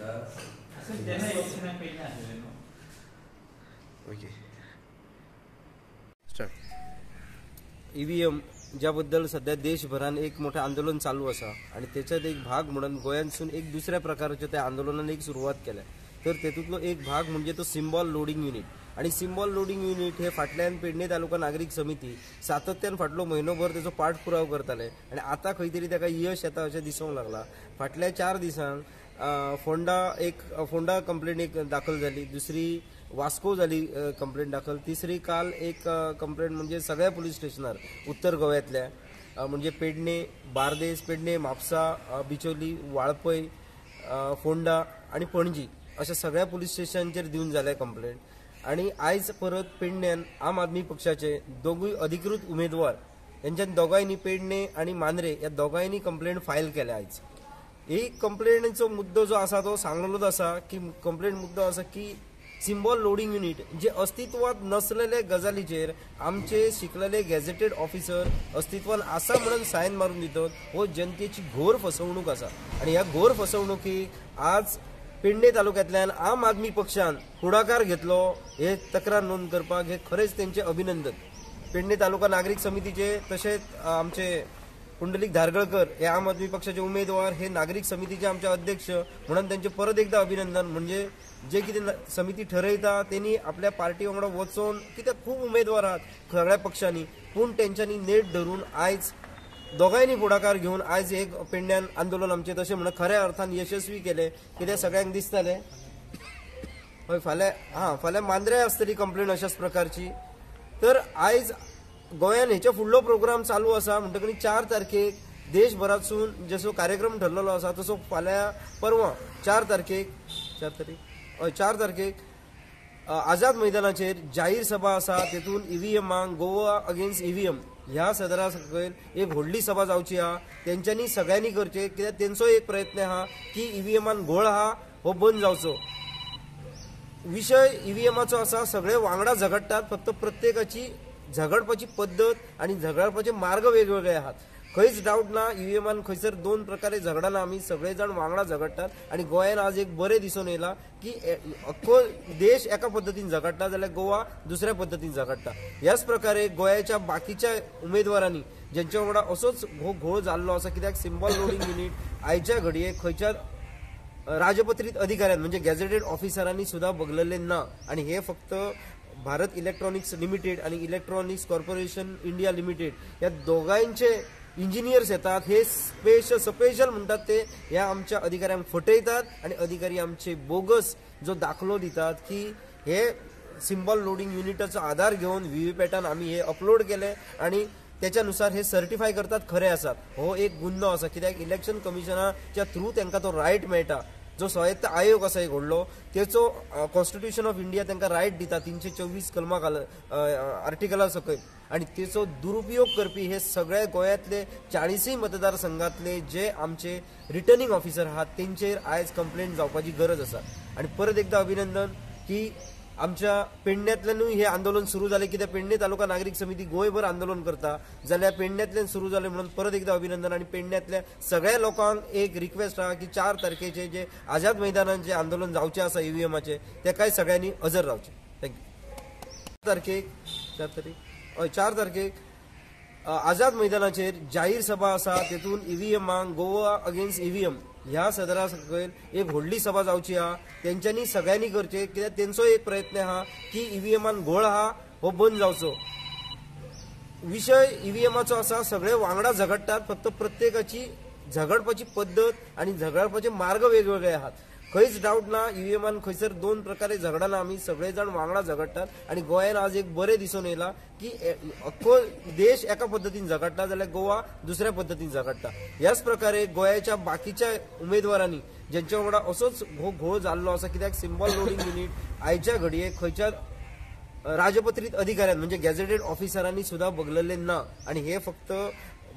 Okay start. EVM ज्याबद्दल सध्या देशभरात एक मोठं आंदोलन चालू असा आणि त्याच्यात एक भाग म्हणून गोंयांतसून एक दुसऱ्या प्रकारच्या त्या आंदोलनाने एक सुरुवात केल्या. तर तेतूंतलो एक भाग म्हणजे तो सिम्बॉल लोडिंग युनिट. आणि सिम्बॉल लोडिंग युनिट हे फाटल्यान पेडणे तालुका नागरिक समिती सातत्यान फाटलो म्हयनोभर त्याचो पाठपुराव करताले आणि आता खंय तरी ताका यश येता अशें दिसूंक लागला. फाटल्या 4 दिसांक फोंडा कंप्लेंट एक दाखल झाली, दुसरी वास्को जाली कंप्लेंट दाखल, तिसरी काल एक कंप्लेंट म्हणजे सगळ्या पोलीस स्टेशनार उत्तर गोव्यातल्या म्हणजे पेडणे, बार्देस, पेडणे, म्हापसा, बिचोली, वाळपय, फोंडा आणि पणजी अशा सगळ्या पोलीस स्टेशनांचेर दिवन जाल्या कंप्लेंट. आणि आयज परत पेडण्यान आम आदमी पक्षाचे दोगूय अधिकृत उमेदवार यांच्यान दोगांयनी पेडणे आणि मांद्रे या दोगांयनी कंप्लेंट फायल केल्या. आयज ही कंप्लेंटचो मुद्दो जो आसा तो सांगलेलोच आसा की कंप्लेंट मुद्दो आसा की सिम्बॉल लोडिंग युनिट जे अस्तित्वात नसलेले गजालीचेर आमचे शिकलेले गॅझेटेड ऑफिसर अस्तित्वात आसा म्हणून सायन मारून दितात हो जनतेची घोर फसवणूक आसा. आणि ह्या घोर फसवणुकीक आज पेडणे तालुक्यांतल्यान आम आदमी पक्षान पुढाकार घेतलो हे तक्रार नोंद करपाक हे खरेंच तेंचे अभिनंदन. पेडणे तालुका नागरिक समितीचे तशेंच आमचे पुंडलीक धारगळकर हे आम आदमी पक्षाचे उमेदवार हे नागरिक समितीचे आमचे अध्यक्ष म्हणून त्यांचे परत एकदा अभिनंदन. म्हणजे जे कितें समिती ठरयता त्यांनी आपल्या पार्टी वांगडा वचून कित्याक खूब उमेदवार आहात सगळ्या पक्षांनी पूण तेंच्यांनी नेट धरून आयज दोगांयनी पुढाकार घेवन आयज एक पेडण्यान आंदोलन आमचें तशें म्हणून खऱ्या अर्थान यशस्वी केलें. कित्याक सगळ्यांक दिसतालें हय फाल्यां मांद्रे आसतली कंप्लेंट अशाच प्रकारची. तर आयज गोंयान हेचे फुडलो प्रोग्राम चालू आसा म्हणटकच 4 तारखेक देशभरातसून जसो कार्यक्रम ठरलेलो आसा तसो फाल्यां परवां 4 तारखेक आझाद मैदानाचेर जाहीर सभा आसा. तेतून ईव्हीएमांक गोवा अगेन्स्ट ईव्हीएम ह्या सदरा सकयल एक व्हडली सभा जावची आहा. तेंच्यांनी सगळ्यांनी करचे कित्याक तेंचो एक प्रयत्न आहा की ईव्हीएमान घोळ आहा हो बंद जावचो. विशय ईव्हीएमाचो आसा सगळे वांगडा झगडटात फक्त प्रत्येकाची झगडपाची पद्दत आणि झगडपाचे मार्ग वेगवेगळे आहात. खंयच डाऊट ना ईव्हीएमान खंयसर 2 प्रकारे झगडना आमी सगळे जाण वांगडा झगडटात. आणि गोंयान आज एक बरें दिसून येयला की अख्खो देश एका पद्दतीन झगडटा जाल्यार गोवा दुसऱ्या पद्दतीन झगडटा. ह्याच प्रकारे गोंयाच्या बाकीच्या उमेदवारांनी जेंच्या वांगडा असोच घोळ जाल्लो आसा कित्याक सिम्बॉल लोडिंग युनिट आयच्या घडये खंयच्या राजपत्रित अधिकाऱ्यान म्हणजे गॅझेटेड ऑफिसरांनी सुद्धा बगलले ना. आणि हे फक्त भारत इलेक्ट्रॉनिक्स लिमिटेड आणि इलेक्ट्रॉनिक्स कॉर्पोरेशन इंडिया लिमिटेड या दोगांचे इंजिनियर्स येतात हे स्पेशल म्हणतात ते ह्या आमच्या अधिकाऱ्यांक फटयतात आणि अधिकारी आमचे बोगस जो दाखलो दितात की हे सिम्बॉल लोडिंग युनिटाचो आधार घेऊन व्हीव्हीपॅटान आमी हे अपलोड केले आणि त्याच्यानुसार हे सर्टिफाय करतात खरे आसात. हो एक गुन्हो आसा कित्याक इलेक्शन कमिशनाच्या थ्रू तांकां तो रायट मेळटा. जो स्वायत्त आयोग आसा एक व्हडलो तेचो कॉन्स्टिट्यूशन ऑफ इंडिया तांकां रायट दिता 324 कलमा आर्टिकला सकयल. आणि तेचो दुरुपयोग करपी हे सगळे गोंयांतले 40 मतदारसंघातले जे आमचे रिटर्निंग ऑफिसर आहात तेंचेर आयज कंप्लेंट जावपाची गरज आसा. आणि परत एकदा अभिनंदन की आमच्या पेडण्यातल्यानूय हे आंदोलन सुरू जालें कित्याक पेडणे तालुका नागरिक समिती गोंयभर आंदोलन करता जाल्यार पेडण्यातल्यान सुरू जालें म्हणून परत एकदा अभिनंदन. आणि पेडण्यातल्या सगळ्या लोकांक एक रिक्वेस्ट आहा की 4 तारखेचे जे आझाद मैदानात जे आंदोलन जावचें आसा ईव्हीएमाचें तेकाय सगळ्यांनी हजर रावचें. थँक्यू. 4 तारखेक आझाद मैदानाचेर जाहीर सभा आसा. तेतून ईव्हीएमांक गोवा अगेन्स्ट ईव्हीएम ह्या सदरा सकयल एक व्हडली सभा जावची आहा. तेंच्यांनी सगळ्यांनी करचे कित्याक तेंचो एक प्रयत्न आहा की ईव्हीएमान घोळ आहा हो बंद जावचो. विशय ईव्हीएमाचो आसा सगळे वांगडा झगडटात फक्त प्रत्येकाची झगडपाची पद्दत आणि झगडपाचे मार्ग वेगवेगळे आहात. खंयच डाऊट ना ईव्हीएमान खंयसर 2 प्रकारे झगडना आमी सगळे जाण वांगडा झगडटात. आणि गोंयान आज एक बरें दिसून येयला की अख्खो देश एका पद्दतीन झगडटा जाल्यार गोवा दुसऱ्या पद्दतीन झगडटा. ह्याच प्रकारे गोंयाच्या बाकीच्या उमेदवारांनी जेंच्या वांगडा असोच घोळ जाल्लो आसा कित्याक सिम्बॉल लोडिंग युनिट आयच्या घडये खंयच्या राजपत्रित अधिकाऱ्यान म्हणजे गॅझेटेड ऑफिसरांनी सुद्धा बगलले ना. आणि हे फक्त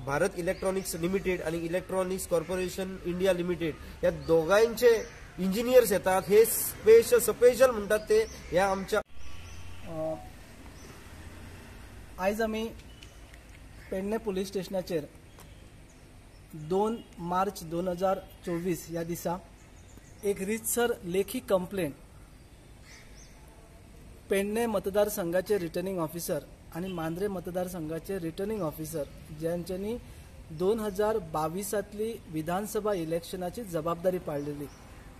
भारत इलेक्ट्रॉनिक्स लिमिटेड आणि इलेक्ट्रॉनिक्स कॉर्पोरेशन इंडिया लिमिटेड या दोगांचे इंजिनियर्स येतात हे स्पेशल म्हणतात ते ह्या आमच्या आयज आमी पेडणे पुलीस स्टेशनाचेर 2 मार्च 2024 ह्या दिसा एक रीतसर लेखी कंप्लेंट पेडणे मतदारसंघाचे रिटर्निंग ऑफिसर आणि मांद्रे मतदारसंघाचे रिटर्निंग ऑफिसर ज्यांच्यांनी 2022 विधानसभा इलेक्शनाची जबाबदारी पाळलेली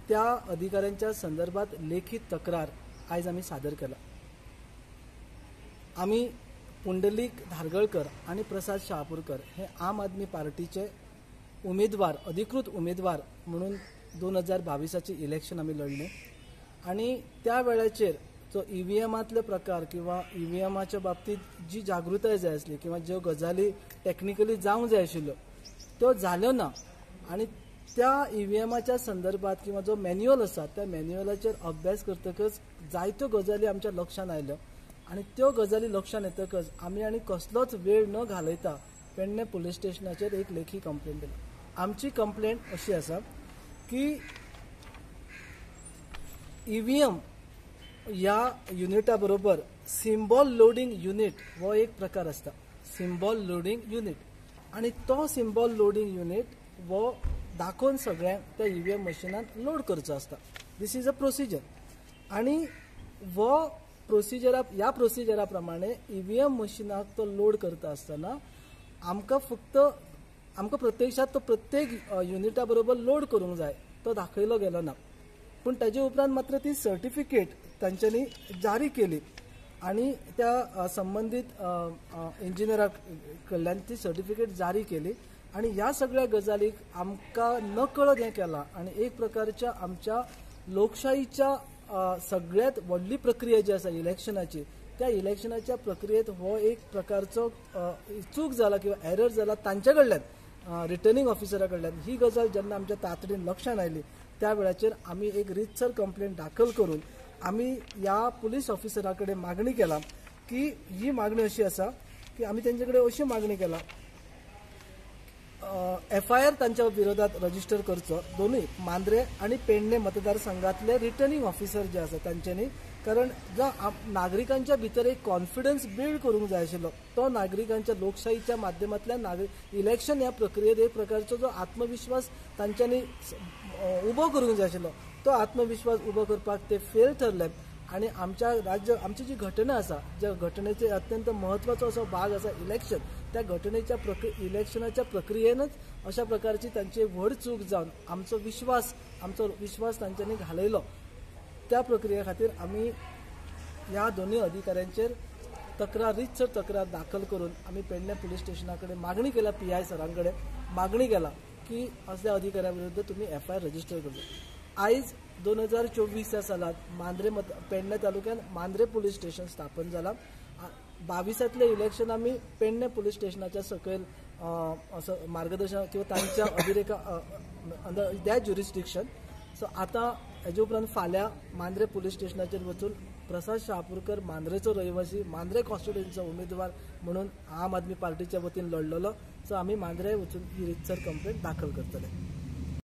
त्या अधिकाऱ्यांच्या संदर्भात लेखी तक्रार आज आम्ही सादर केला. आम्ही पुंडलिक धारगळकर आणि प्रसाद शहापूरकर हे आम आदमी पार्टीचे उमेदवार अधिकृत उमेदवार म्हणून 2022 इलेक्शन आम्ही लढले आणि त्या वेळाचेर जो ईव्हीएमातले प्रकार किंवा ईव्हीएमाच्या बाबतीत जी जागृताय जाय आसली किंवा ज्यो गजाली टेक्निकली जावंक जाय आशिल्ल्यो त्यो जाल्यो ना आणि त्या ईव्हीएमाच्या संदर्भात किंवा जो मॅन्युअल आसा त्या मॅन्युअलाचेर अभ्यास करतकच जायत्यो गजाली आमच्या लक्षात आयल्यो आणि त्यो गजाली लक्षात येतकच आमी आनी कसलोच वेळ न घालयता पेडणे पुलीस स्टेशनाचेर एक लेखी कंप्लेंट दिली. आमची कंप्लेंट अशी आसा की ईव्हीएम ह्या युनिटा बरोबर सिम्बॉल लोडिंग युनिट हो एक प्रकार असता. सिम्बॉल लोडिंग युनिट आणि तो सिम्बॉल लोडिंग युनिट हो दाखोवन सगळ्यांक त्या ईव्हीएम मशिनात लोड करचो असता. दिस इज अ प्रोसिजर आणि वो ह्या प्रोसिजरा प्रमाणे ईव्हीएम मशिनाक तो लोड करता आसतना आमकां प्रत्यक्षात तो प्रत्येक युनिटा बरोबर लोड करूंक जाय तो दाखयलो गेलो ना. पूण ताजे उपरांत मात्र ती सर्टिफिकेट तांच्यांनी जारी केली आणि त्या संबंधित इंजिनियरा कडल्यान ती सर्टिफिकेट जारी केली आणि ह्या सगळ्या गजालीक आमकां नकळत हें केलां आणि एक प्रकारच्या आमच्या लोकशाहीच्या सगळ्यात व्हडली प्रक्रिया जी आसा इलेक्शनाची त्या इलेक्शनाच्या प्रक्रियेत हो एक प्रकारचो चूक जाला किंवा एरर जाला तांच्या कडल्यान रिटर्निंग ऑफिसरा कडल्यान ही गजाल जेन्ना आमच्या तातडीन लक्षात आयली त्या वेळाचेर आमी एक रीतसर कंप्लेंट दाखल करून आमी ह्या पुलीस ऑफिसरा कडेन मागणी केला की ही मागणी अशी आसा की आमी तेंचे कडेन अशी मागणी केला FIR तांच्या विरोधात रजिस्टर करचो दोन्ही मांद्रे आणि पेडणे मतदारसंघातले रिटर्निंग ऑफिसर जे आसा तांच्यांनी कारण जो नागरिकांच्या भितर एक कॉन्फिडन्स बिल्ड करूंक जाय आशिल्लो तो नागरिकांच्या लोकशाहीच्या माध्यमांतल्यान इलेक्शन ह्या प्रक्रियेत एक प्रकारचो जो आत्मविश्वास तांच्यांनी उबो करूंक जाय आशिल्लो तो आत्मविश्वास उबो करपाक ते फेल ठरले आणि आमची जी घटना आसा ज्या घटनेचे अत्यंत महत्वाचो असो भाग आसा इलेक्शन त्या घटनेच्या इलेक्शनाच्या प्रक्रियेनच अशा प्रकारची तांची व्हड चूक जावन आमचो विश्वास तांच्यांनी घालयलो. त्या प्रक्रिये खातीर आमी ह्या दोन्ही अधिकाऱ्यांचेर रीतसर तक्रार दाखल करून आमी पेडणे पुलीस स्टेशना कडेन मागणी केला PI सरांकडे मागणी केला की असल्या अधिकाऱ्या विरुद्ध तुम्ही FIR रजिस्टर करचो. आयज 2024 ह्या सालात पेडणे तालुक्यात मांद्रे पुलीस स्टेशन स्थापन जाला. 22 इलेक्शन आमी पेडणे पुलीस स्टेशनाच्या सकयल असं मार्गदर्शन किंवा तांच्या अभिरेखा अंडर दॅट ज्युरिस्डिक्शन. सो आता हेजे उपरांत फाल्यां मांद्रे पुलीस स्टेशनाचेर वचून प्रसाद शहापूरकर मांद्रेचो रहिवासी मांद्रे कॉन्स्टिट्युएन्सीचो उमेदवार म्हणून आम आदमी पार्टीच्या वतीन लढलेलो. सो आमी मांद्रे वचून ही रीतसर कंप्लेंट दाखल करतले.